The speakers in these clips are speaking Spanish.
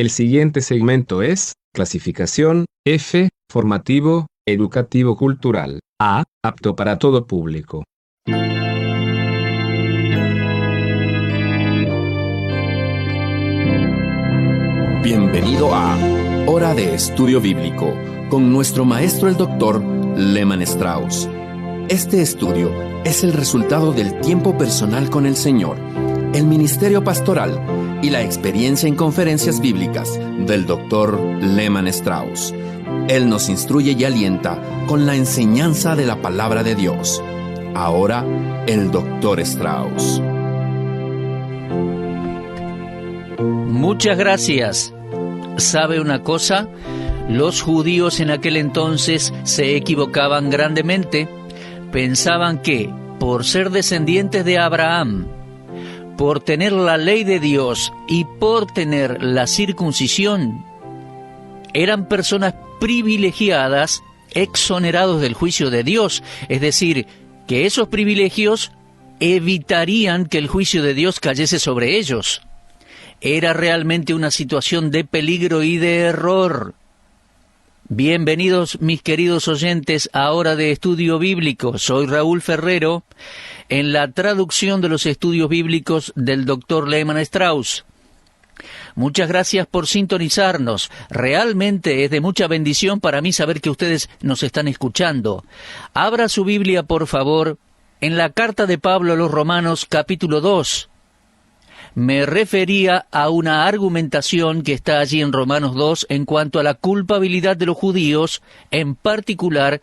El siguiente segmento es clasificación F, formativo, educativo cultural. A, apto para todo público. Bienvenido a Hora de Estudio Bíblico con nuestro maestro el Dr. Lehman Strauss. Este estudio es el resultado del tiempo personal con el Señor, el ministerio pastoral y la experiencia en conferencias bíblicas del Dr. Lehman Strauss. Él nos instruye y alienta con la enseñanza de la palabra de Dios. Ahora, el Dr. Strauss. Muchas gracias. ¿Sabe una cosa? Los judíos en aquel entonces se equivocaban grandemente. Pensaban que, por ser descendientes de Abraham, por tener la ley de Dios y por tener la circuncisión, eran personas privilegiadas, exonerados del juicio de Dios. Es decir, que esos privilegios evitarían que el juicio de Dios cayese sobre ellos. Era realmente una situación de peligro y de error. Bienvenidos, mis queridos oyentes, a Hora de Estudio Bíblico. Soy Raúl Ferrero, en la traducción de los estudios bíblicos del Dr. Lehman Strauss. Muchas gracias por sintonizarnos. Realmente es de mucha bendición para mí saber que ustedes nos están escuchando. Abra su Biblia, por favor, en la carta de Pablo a los Romanos, capítulo 2. Me refería a una argumentación que está allí en Romanos 2 en cuanto a la culpabilidad de los judíos en particular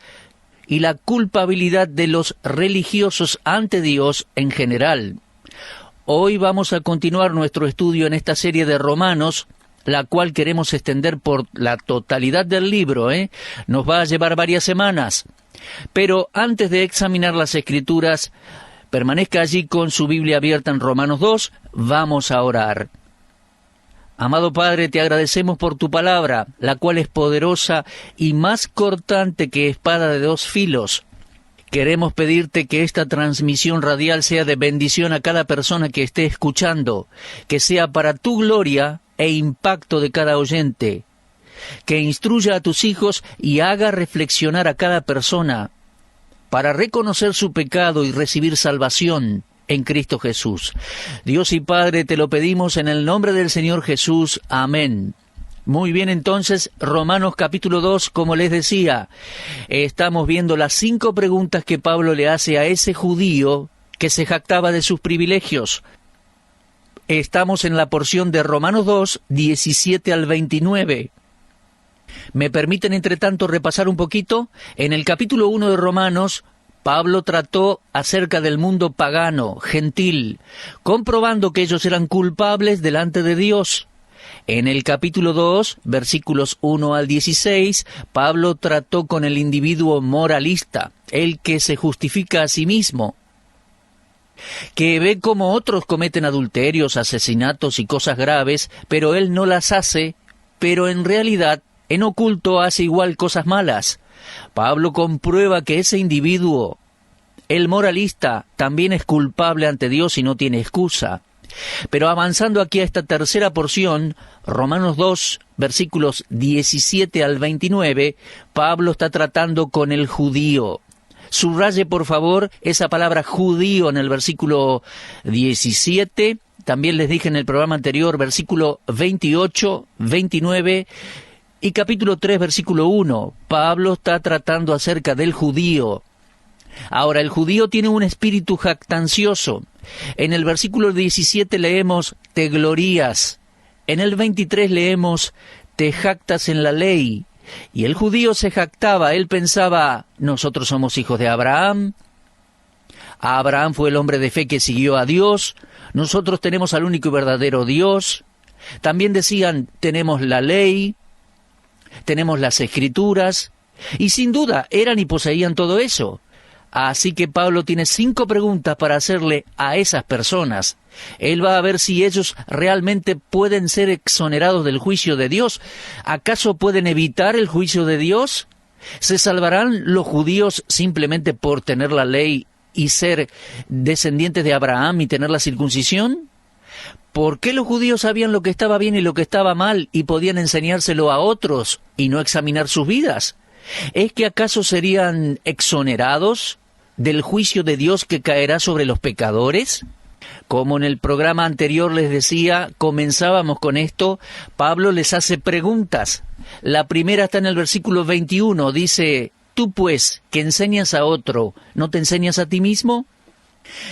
y la culpabilidad de los religiosos ante Dios en general. Hoy vamos a continuar nuestro estudio en esta serie de Romanos, la cual queremos extender por la totalidad del libro, Nos va a llevar varias semanas. Pero antes de examinar las Escrituras, permanezca allí con su Biblia abierta en Romanos 2, vamos a orar. Amado Padre, te agradecemos por tu palabra, la cual es poderosa y más cortante que espada de dos filos. Queremos pedirte que esta transmisión radial sea de bendición a cada persona que esté escuchando, que sea para tu gloria e impacto de cada oyente, que instruya a tus hijos y haga reflexionar a cada persona para reconocer su pecado y recibir salvación en Cristo Jesús. Dios y Padre, te lo pedimos en el nombre del Señor Jesús. Amén. Muy bien, entonces, Romanos capítulo 2, como les decía, estamos viendo las 5 preguntas que Pablo le hace a ese judío que se jactaba de sus privilegios. Estamos en la porción de Romanos 2, 17 al 29. ¿Me permiten, entre tanto, repasar un poquito? En el capítulo 1 de Romanos, Pablo trató acerca del mundo pagano, gentil, comprobando que ellos eran culpables delante de Dios. En el capítulo 2, versículos 1 al 16, Pablo trató con el individuo moralista, el que se justifica a sí mismo, que ve cómo otros cometen adulterios, asesinatos y cosas graves, pero él no las hace, pero en realidad, en oculto hace igual cosas malas. Pablo comprueba que ese individuo, el moralista, también es culpable ante Dios y no tiene excusa. Pero avanzando aquí a esta tercera porción, Romanos 2, versículos 17 al 29, Pablo está tratando con el judío. Subraye, por favor, esa palabra judío en el versículo 17. También les dije en el programa anterior, versículo 28, 29 y capítulo 3, versículo 1. Pablo está tratando acerca del judío. Ahora, el judío tiene un espíritu jactancioso. En el versículo 17 leemos, te glorías. En el 23 leemos, te jactas en la ley. Y el judío se jactaba, él pensaba, nosotros somos hijos de Abraham. Abraham fue el hombre de fe que siguió a Dios. Nosotros tenemos al único y verdadero Dios. También decían, tenemos la ley, tenemos las Escrituras. Y sin duda, eran y poseían todo eso. Así que Pablo tiene 5 preguntas para hacerle a esas personas. Él va a ver si ellos realmente pueden ser exonerados del juicio de Dios. ¿Acaso pueden evitar el juicio de Dios? ¿Se salvarán los judíos simplemente por tener la ley y ser descendientes de Abraham y tener la circuncisión? ¿Por qué los judíos sabían lo que estaba bien y lo que estaba mal y podían enseñárselo a otros y no examinar sus vidas? ¿Es que acaso serían exonerados del juicio de Dios que caerá sobre los pecadores? Como en el programa anterior les decía, comenzábamos con esto, Pablo les hace preguntas. La primera está en el versículo 21, dice, «Tú pues, que enseñas a otro, ¿no te enseñas a ti mismo?»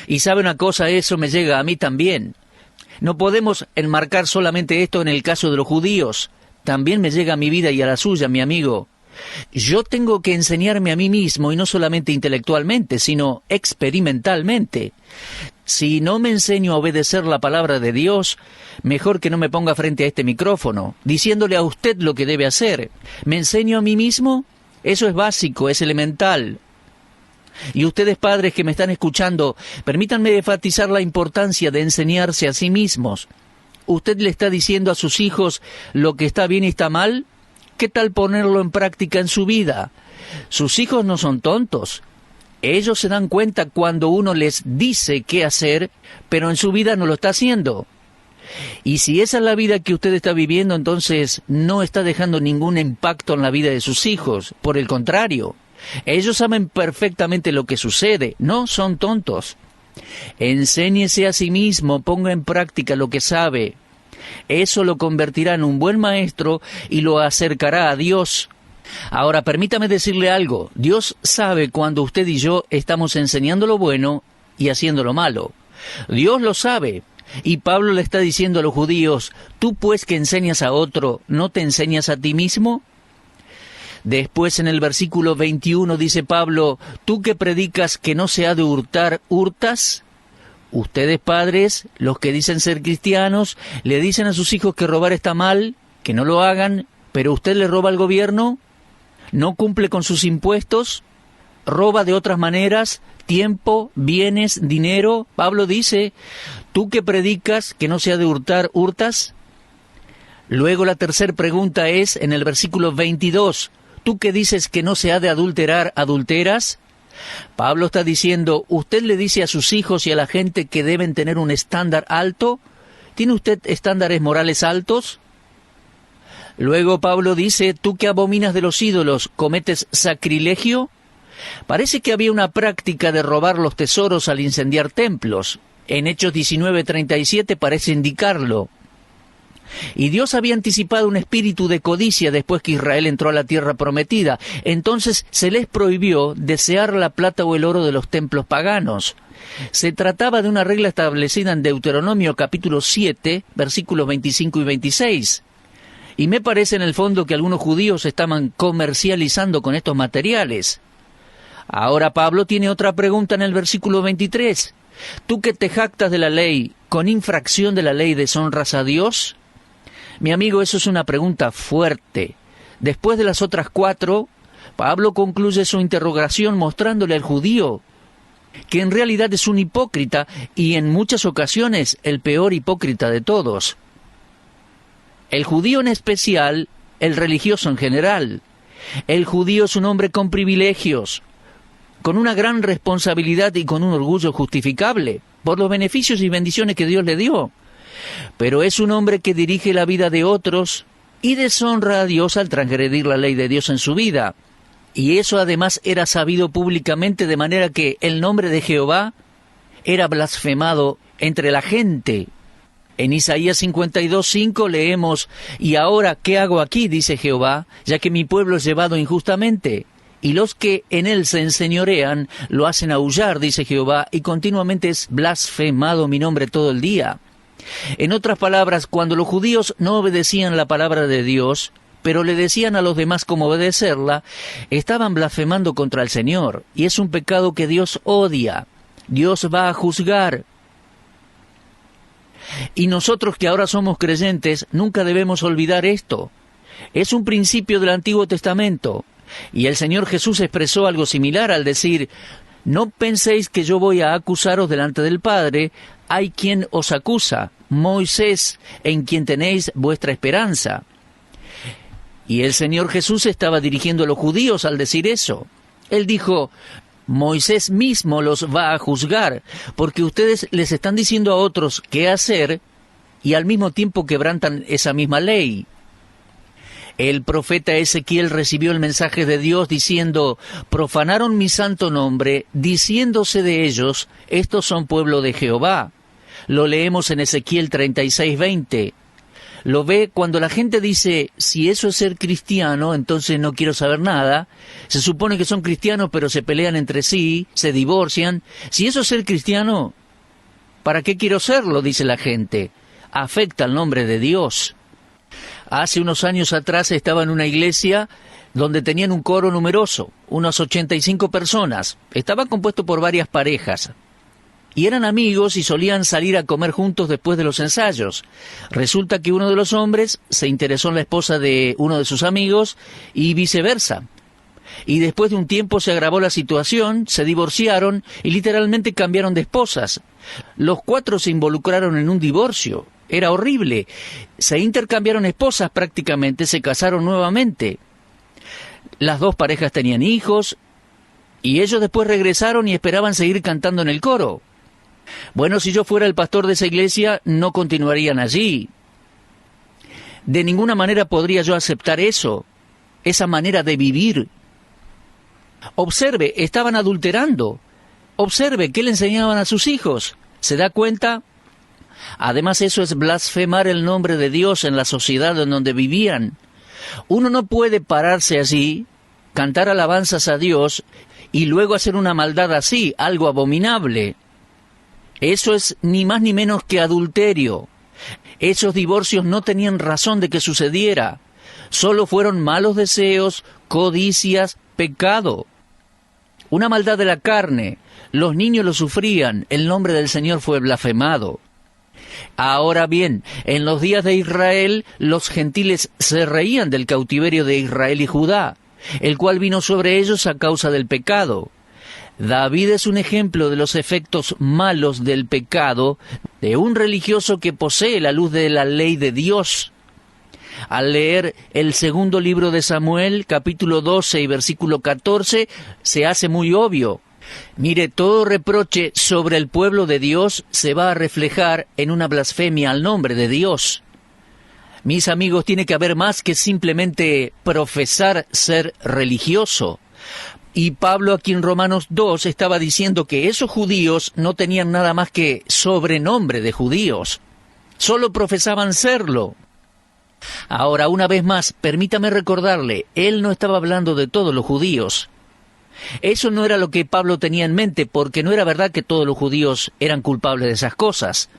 Y sabe una cosa, eso me llega a mí también. No podemos enmarcar solamente esto en el caso de los judíos. También me llega a mi vida y a la suya, mi amigo. Yo tengo que enseñarme a mí mismo, y no solamente intelectualmente, sino experimentalmente. Si no me enseño a obedecer la palabra de Dios, mejor que no me ponga frente a este micrófono, diciéndole a usted lo que debe hacer. ¿Me enseño a mí mismo? Eso es básico, es elemental. Y ustedes, padres que me están escuchando, permítanme enfatizar la importancia de enseñarse a sí mismos. ¿Usted le está diciendo a sus hijos lo que está bien y está mal? ¿Qué tal ponerlo en práctica en su vida? Sus hijos no son tontos. Ellos se dan cuenta cuando uno les dice qué hacer, pero en su vida no lo está haciendo. Y si esa es la vida que usted está viviendo, entonces no está dejando ningún impacto en la vida de sus hijos. Por el contrario, ellos saben perfectamente lo que sucede, no son tontos. Enséñese a sí mismo, ponga en práctica lo que sabe. Eso lo convertirá en un buen maestro y lo acercará a Dios. Ahora, permítame decirle algo. Dios sabe cuando usted y yo estamos enseñando lo bueno y haciendo lo malo. Dios lo sabe. Y Pablo le está diciendo a los judíos, «Tú pues que enseñas a otro, ¿no te enseñas a ti mismo?» Después en el versículo 21 dice Pablo, «Tú que predicas que no se ha de hurtar, ¿hurtas?» Ustedes, padres, los que dicen ser cristianos, le dicen a sus hijos que robar está mal, que no lo hagan, pero usted le roba al gobierno, no cumple con sus impuestos, roba de otras maneras, tiempo, bienes, dinero. Pablo dice, tú que predicas que no se ha de hurtar, ¿hurtas? Luego la tercera pregunta es en el versículo 22, tú que dices que no se ha de adulterar, ¿adulteras? Pablo está diciendo, ¿usted le dice a sus hijos y a la gente que deben tener un estándar alto? ¿Tiene usted estándares morales altos? Luego Pablo dice, ¿tú que abominas de los ídolos, cometes sacrilegio? Parece que había una práctica de robar los tesoros al incendiar templos. En Hechos 19:37 parece indicarlo. Y Dios había anticipado un espíritu de codicia después que Israel entró a la tierra prometida. Entonces se les prohibió desear la plata o el oro de los templos paganos. Se trataba de una regla establecida en Deuteronomio capítulo 7, versículos 25 y 26. Y me parece en el fondo que algunos judíos estaban comercializando con estos materiales. Ahora Pablo tiene otra pregunta en el versículo 23. ¿Tú que te jactas de la ley, con infracción de la ley deshonras a Dios? Mi amigo, eso es una pregunta fuerte. Después de las otras 4, Pablo concluye su interrogación mostrándole al judío que en realidad es un hipócrita y en muchas ocasiones el peor hipócrita de todos. El judío en especial, el religioso en general. El judío es un hombre con privilegios, con una gran responsabilidad y con un orgullo justificable por los beneficios y bendiciones que Dios le dio. Pero es un hombre que dirige la vida de otros y deshonra a Dios al transgredir la ley de Dios en su vida. Y eso además era sabido públicamente, de manera que el nombre de Jehová era blasfemado entre la gente. En Isaías 52:5 leemos, «Y ahora, ¿qué hago aquí?, dice Jehová, ya que mi pueblo es llevado injustamente. Y los que en él se enseñorean lo hacen aullar, dice Jehová, y continuamente es blasfemado mi nombre todo el día». En otras palabras, cuando los judíos no obedecían la palabra de Dios, pero le decían a los demás cómo obedecerla, estaban blasfemando contra el Señor, y es un pecado que Dios odia. Dios va a juzgar. Y nosotros que ahora somos creyentes, nunca debemos olvidar esto. Es un principio del Antiguo Testamento, y el Señor Jesús expresó algo similar al decir, «No penséis que yo voy a acusaros delante del Padre, hay quien os acusa, Moisés, en quien tenéis vuestra esperanza». Y el Señor Jesús estaba dirigiendo a los judíos al decir eso. Él dijo, Moisés mismo los va a juzgar, porque ustedes les están diciendo a otros qué hacer y al mismo tiempo quebrantan esa misma ley. El profeta Ezequiel recibió el mensaje de Dios diciendo: profanaron mi santo nombre, diciéndose de ellos, estos son pueblo de Jehová. Lo leemos en Ezequiel 36:20. Lo ve cuando la gente dice: si eso es ser cristiano, entonces no quiero saber nada. Se supone que son cristianos, pero se pelean entre sí, se divorcian. Si eso es ser cristiano, ¿para qué quiero serlo?, dice la gente. Afecta al nombre de Dios. Hace unos años atrás estaba en una iglesia donde tenían un coro numeroso, unas 85 personas. Estaba compuesto por varias parejas. Y eran amigos y solían salir a comer juntos después de los ensayos. Resulta que uno de los hombres se interesó en la esposa de uno de sus amigos y viceversa. Y después de un tiempo se agravó la situación, se divorciaron y literalmente cambiaron de esposas. Los 4 se involucraron en un divorcio. Era horrible. Se intercambiaron esposas prácticamente, se casaron nuevamente. Las 2 parejas tenían hijos y ellos después regresaron y esperaban seguir cantando en el coro. Bueno, si yo fuera el pastor de esa iglesia, no continuarían allí. De ninguna manera podría yo aceptar eso, esa manera de vivir. Observe, estaban adulterando. Observe, ¿qué le enseñaban a sus hijos? ¿Se da cuenta? Además, eso es blasfemar el nombre de Dios en la sociedad en donde vivían. Uno no puede pararse allí, cantar alabanzas a Dios y luego hacer una maldad así, algo abominable. Eso es ni más ni menos que adulterio. Esos divorcios no tenían razón de que sucediera. Solo fueron malos deseos, codicias, pecado. Una maldad de la carne. Los niños lo sufrían, el nombre del Señor fue blasfemado. Ahora bien, en los días de Israel, los gentiles se reían del cautiverio de Israel y Judá, el cual vino sobre ellos a causa del pecado. David es un ejemplo de los efectos malos del pecado de un religioso que posee la luz de la ley de Dios. Al leer el segundo libro de Samuel, capítulo 12 y versículo 14, se hace muy obvio. Mire, todo reproche sobre el pueblo de Dios se va a reflejar en una blasfemia al nombre de Dios. Mis amigos, tiene que haber más que simplemente profesar ser religioso. Y Pablo aquí en Romanos 2 estaba diciendo que esos judíos no tenían nada más que sobrenombre de judíos. Solo profesaban serlo. Ahora, una vez más, permítame recordarle, él no estaba hablando de todos los judíos. Eso no era lo que Pablo tenía en mente, porque no era verdad que todos los judíos eran culpables de esas cosas.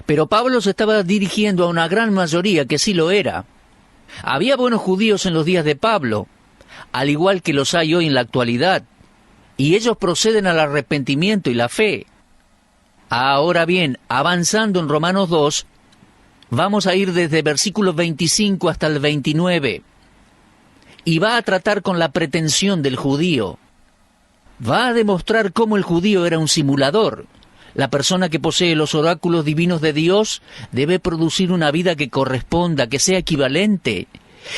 Pero Pablo se estaba dirigiendo a una gran mayoría que sí lo era. Había buenos judíos en los días de Pablo, al igual que los hay hoy en la actualidad, y ellos proceden al arrepentimiento y la fe. Ahora bien, avanzando en Romanos 2, vamos a ir desde versículos 25 hasta el 29, y va a tratar con la pretensión del judío. Va a demostrar cómo el judío era un simulador. La persona que posee los oráculos divinos de Dios debe producir una vida que corresponda, que sea equivalente.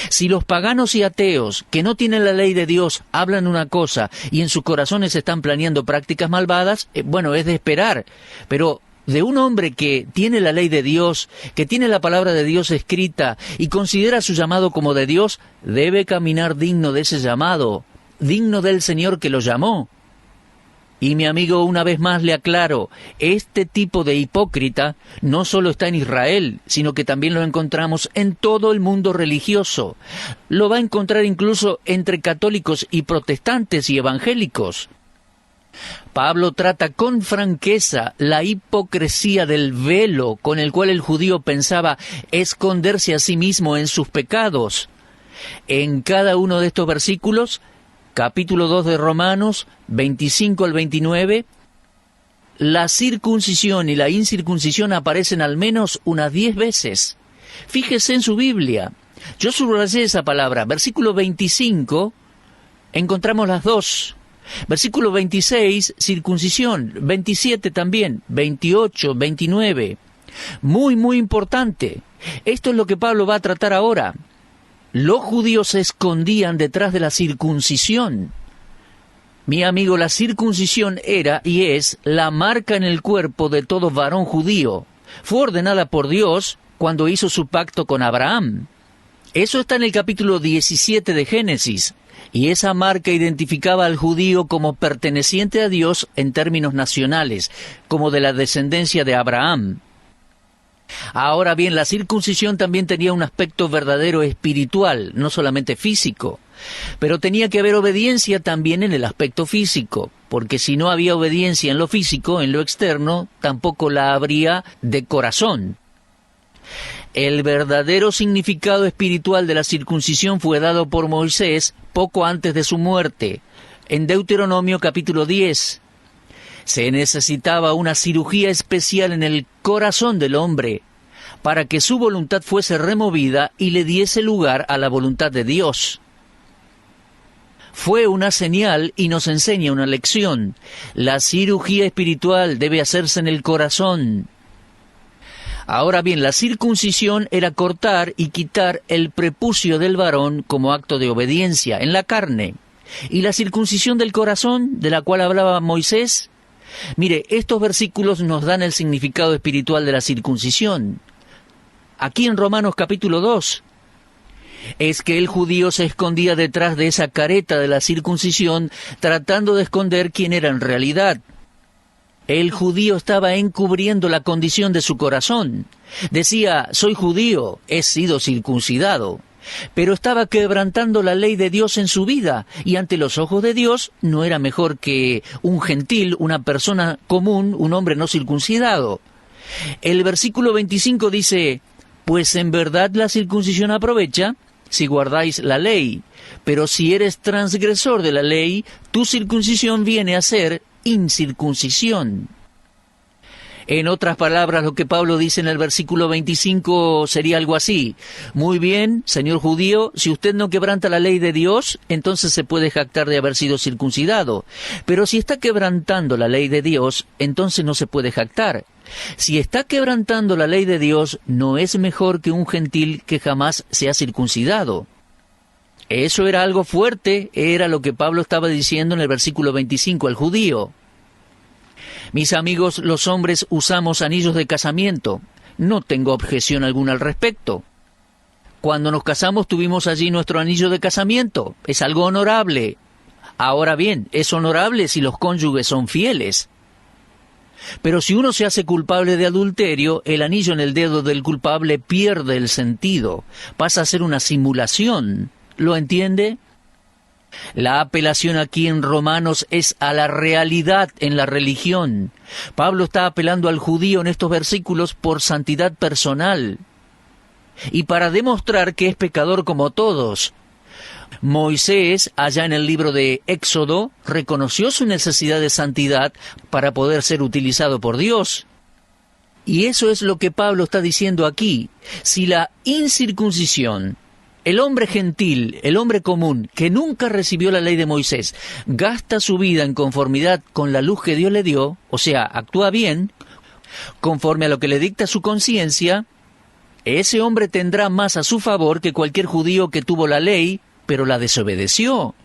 Si los paganos y ateos, que no tienen la ley de Dios, hablan una cosa y en sus corazones están planeando prácticas malvadas, bueno, es de esperar. Pero de un hombre que tiene la ley de Dios, que tiene la palabra de Dios escrita y considera su llamado como de Dios, debe caminar digno de ese llamado, digno del Señor que lo llamó. Y mi amigo, una vez más le aclaro, este tipo de hipócrita no solo está en Israel, sino que también lo encontramos en todo el mundo religioso. Lo va a encontrar incluso entre católicos y protestantes y evangélicos. Pablo trata con franqueza la hipocresía del velo con el cual el judío pensaba esconderse a sí mismo en sus pecados. En cada uno de estos versículos, capítulo 2 de Romanos, 25 al 29, la circuncisión y la incircuncisión aparecen al menos unas 10 veces. Fíjese en su Biblia. Yo subrayé esa palabra. Versículo 25, encontramos las dos. Versículo 26, circuncisión. 27 también. 28, 29. Muy importante. Esto es lo que Pablo va a tratar ahora. Los judíos se escondían detrás de la circuncisión. Mi amigo, la circuncisión era y es la marca en el cuerpo de todo varón judío. fue ordenada por Dios cuando hizo su pacto con Abraham. Eso está en el capítulo 17 de Génesis, y esa marca identificaba al judío como perteneciente a Dios en términos nacionales, como de la descendencia de Abraham. Ahora bien, la circuncisión también tenía un aspecto verdadero espiritual, no solamente físico, pero tenía que haber obediencia también en el aspecto físico, porque si no había obediencia en lo físico, en lo externo, tampoco la habría de corazón. El verdadero significado espiritual de la circuncisión fue dado por Moisés poco antes de su muerte, en Deuteronomio capítulo 10. Se necesitaba una cirugía especial en el corazón del hombre para que su voluntad fuese removida y le diese lugar a la voluntad de Dios. Fue una señal y nos enseña una lección. La cirugía espiritual debe hacerse en el corazón. Ahora bien, la circuncisión era cortar y quitar el prepucio del varón como acto de obediencia en la carne. Y la circuncisión del corazón, de la cual hablaba Moisés, mire, estos versículos nos dan el significado espiritual de la circuncisión. Aquí en Romanos capítulo 2, es que el judío se escondía detrás de esa careta de la circuncisión, tratando de esconder quién era en realidad. El judío estaba encubriendo la condición de su corazón. Decía, soy judío, he sido circuncidado. Pero estaba quebrantando la ley de Dios en su vida, y ante los ojos de Dios no era mejor que un gentil, una persona común, un hombre no circuncidado. El versículo 25 dice, pues en verdad la circuncisión aprovecha si guardáis la ley, pero si eres transgresor de la ley, tu circuncisión viene a ser incircuncisión. En otras palabras, lo que Pablo dice en el versículo 25 sería algo así. Muy bien, señor judío, si usted no quebranta la ley de Dios, entonces se puede jactar de haber sido circuncidado. Pero si está quebrantando la ley de Dios, entonces no se puede jactar. Si está quebrantando la ley de Dios, no es mejor que un gentil que jamás se ha circuncidado. Eso era algo fuerte, era lo que Pablo estaba diciendo en el versículo 25 al judío. Mis amigos, los hombres usamos anillos de casamiento. No tengo objeción alguna al respecto. Cuando nos casamos tuvimos allí nuestro anillo de casamiento. Es algo honorable. Ahora bien, es honorable si los cónyuges son fieles. Pero si uno se hace culpable de adulterio, el anillo en el dedo del culpable pierde el sentido. Pasa a ser una simulación. ¿Lo entiende? La apelación aquí en Romanos es a la realidad en la religión. Pablo está apelando al judío en estos versículos por santidad personal y para demostrar que es pecador como todos. Moisés, allá en el libro de Éxodo, reconoció su necesidad de santidad para poder ser utilizado por Dios. Y eso es lo que Pablo está diciendo aquí. Si la incircuncisión, el hombre gentil, el hombre común, que nunca recibió la ley de Moisés, gasta su vida en conformidad con la luz que Dios le dio, o sea, actúa bien, conforme a lo que le dicta su conciencia, ese hombre tendrá más a su favor que cualquier judío que tuvo la ley, pero la desobedeció.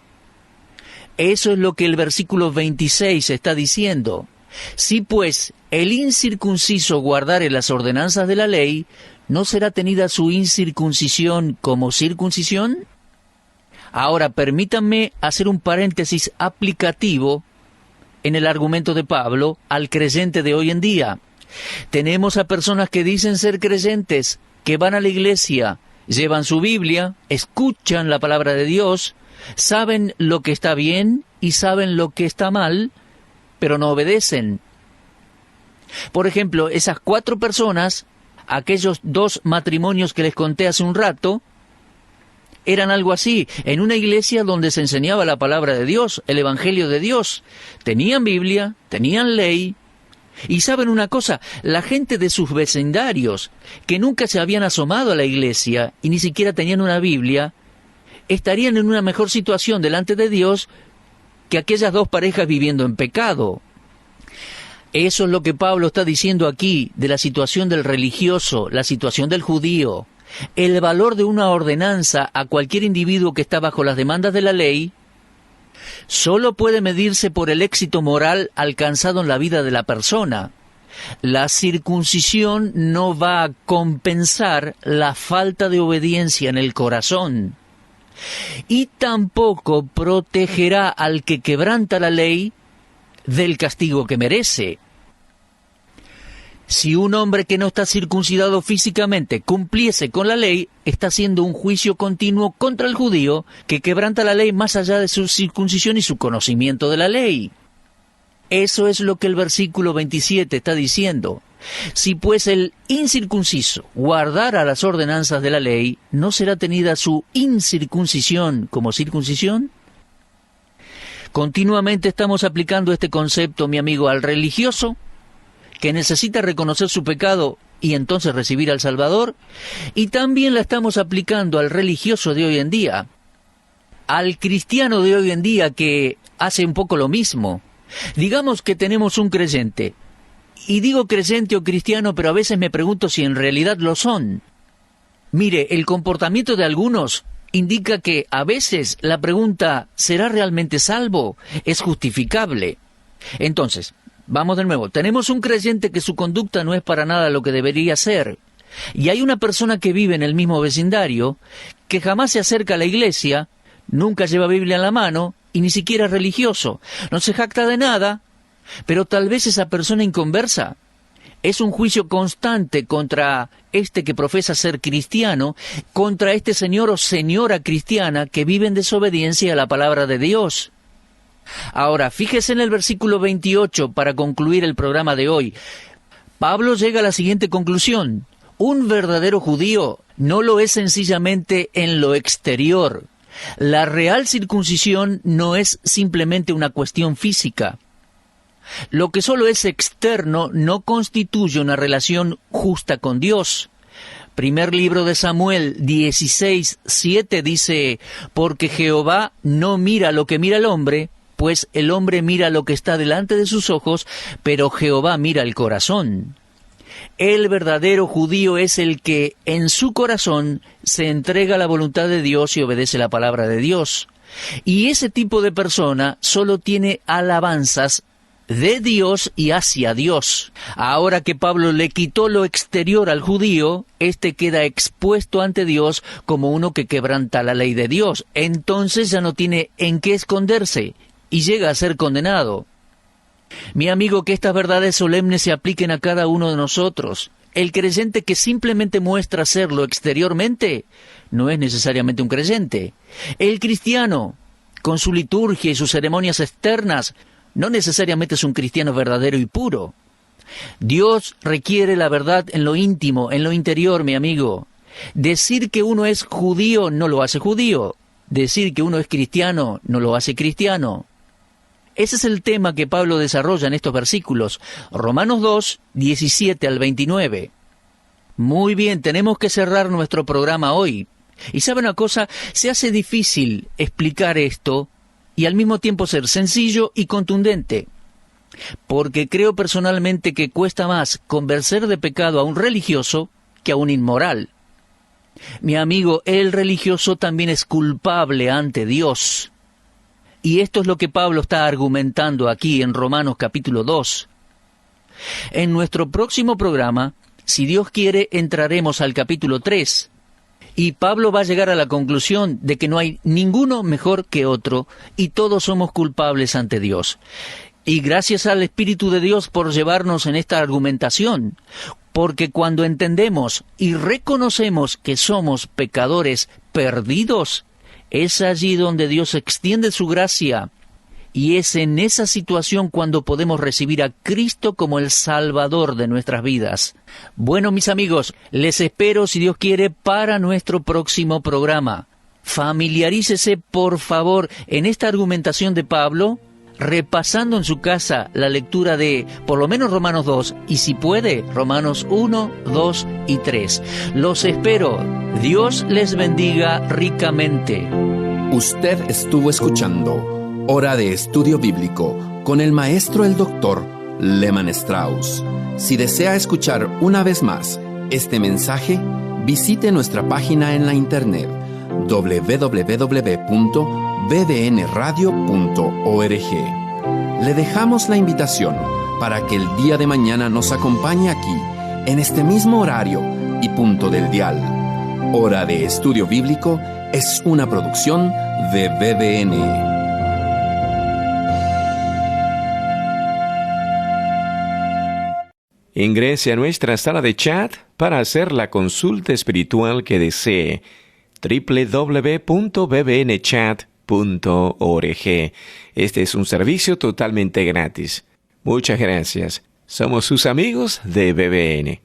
Eso es lo que el versículo 26 está diciendo. Si pues el incircunciso guardare las ordenanzas de la ley, ¿no será tenida su incircuncisión como circuncisión? Ahora, permítanme hacer un paréntesis aplicativo en el argumento de Pablo al creyente de hoy en día. Tenemos a personas que dicen ser creyentes, que van a la iglesia, llevan su Biblia, escuchan la palabra de Dios, saben lo que está bien y saben lo que está mal, pero no obedecen. Por ejemplo, esas 4 personas, aquellos 2 matrimonios que les conté hace un rato, eran algo así, en una iglesia donde se enseñaba la palabra de Dios, el Evangelio de Dios. Tenían Biblia, tenían ley, y saben una cosa, la gente de sus vecindarios, que nunca se habían asomado a la iglesia y ni siquiera tenían una Biblia, estarían en una mejor situación delante de Dios que aquellas 2 parejas viviendo en pecado. Eso es lo que Pablo está diciendo aquí de la situación del religioso, la situación del judío. El valor de una ordenanza a cualquier individuo que está bajo las demandas de la ley solo puede medirse por el éxito moral alcanzado en la vida de la persona. La circuncisión no va a compensar la falta de obediencia en el corazón. Y tampoco protegerá al que quebranta la ley del castigo que merece. Si un hombre que no está circuncidado físicamente cumpliese con la ley, está haciendo un juicio continuo contra el judío que quebranta la ley más allá de su circuncisión y su conocimiento de la ley. Eso es lo que el versículo 27 está diciendo. Si pues el incircunciso guardara las ordenanzas de la ley, ¿no será tenida su incircuncisión como circuncisión? Continuamente estamos aplicando este concepto, mi amigo, al religioso, que necesita reconocer su pecado y entonces recibir al Salvador, y también la estamos aplicando al religioso de hoy en día, al cristiano de hoy en día que hace un poco lo mismo. Digamos que tenemos un creyente, y digo creyente o cristiano, pero a veces me pregunto si en realidad lo son. Mire, el comportamiento de algunos indica que a veces la pregunta ¿será realmente salvo? Es justificable. Entonces, vamos de nuevo, tenemos un creyente que su conducta no es para nada lo que debería ser, y hay una persona que vive en el mismo vecindario, que jamás se acerca a la iglesia, nunca lleva Biblia en la mano, y ni siquiera es religioso, no se jacta de nada, pero tal vez esa persona inconversa es un juicio constante contra este que profesa ser cristiano, contra este señor o señora cristiana que vive en desobediencia a la palabra de Dios. Ahora, fíjese en el versículo 28 para concluir el programa de hoy. Pablo llega a la siguiente conclusión. Un verdadero judío no lo es sencillamente en lo exterior. La real circuncisión no es simplemente una cuestión física. Lo que solo es externo no constituye una relación justa con Dios. Primer libro de Samuel 16:7 dice, porque Jehová no mira lo que mira el hombre, pues el hombre mira lo que está delante de sus ojos, pero Jehová mira el corazón. El verdadero judío es el que en su corazón se entrega a la voluntad de Dios y obedece la palabra de Dios. Y ese tipo de persona solo tiene alabanzas de Dios y hacia Dios. Ahora que Pablo le quitó lo exterior al judío, éste queda expuesto ante Dios como uno que quebranta la ley de Dios. Entonces ya no tiene en qué esconderse y llega a ser condenado. Mi amigo, que estas verdades solemnes se apliquen a cada uno de nosotros. El creyente que simplemente muestra serlo exteriormente no es necesariamente un creyente. El cristiano, con su liturgia y sus ceremonias externas, no necesariamente es un cristiano verdadero y puro. Dios requiere la verdad en lo íntimo, en lo interior, mi amigo. Decir que uno es judío no lo hace judío. Decir que uno es cristiano no lo hace cristiano. Ese es el tema que Pablo desarrolla en estos versículos. Romanos 2, 17 al 29. Muy bien, tenemos que cerrar nuestro programa hoy. Y ¿sabe una cosa? Se hace difícil explicar esto y al mismo tiempo ser sencillo y contundente. Porque creo personalmente que cuesta más convencer de pecado a un religioso que a un inmoral. Mi amigo, el religioso también es culpable ante Dios. Y esto es lo que Pablo está argumentando aquí en Romanos capítulo 2. En nuestro próximo programa, si Dios quiere, entraremos al capítulo 3. Y Pablo va a llegar a la conclusión de que no hay ninguno mejor que otro y todos somos culpables ante Dios. Y gracias al Espíritu de Dios por llevarnos en esta argumentación, porque cuando entendemos y reconocemos que somos pecadores perdidos, es allí donde Dios extiende su gracia, y es en esa situación cuando podemos recibir a Cristo como el Salvador de nuestras vidas. Bueno, mis amigos, les espero, si Dios quiere, para nuestro próximo programa. Familiarícese, por favor, en esta argumentación de Pablo, repasando en su casa la lectura de, por lo menos, Romanos 2, y si puede, Romanos 1, 2 y 3. Los espero. Dios les bendiga ricamente. Usted estuvo escuchando Hora de Estudio Bíblico con el maestro el doctor Lehman Strauss. Si desea escuchar una vez más este mensaje, visite nuestra página en la internet www.bbnradio.org. Le dejamos la invitación para que el día de mañana nos acompañe aquí, en este mismo horario y punto del dial. Hora de Estudio Bíblico es una producción de BBN. Ingrese a nuestra sala de chat para hacer la consulta espiritual que desee. www.bbnchat.org. Este es un servicio totalmente gratis. Muchas gracias. Somos sus amigos de BBN.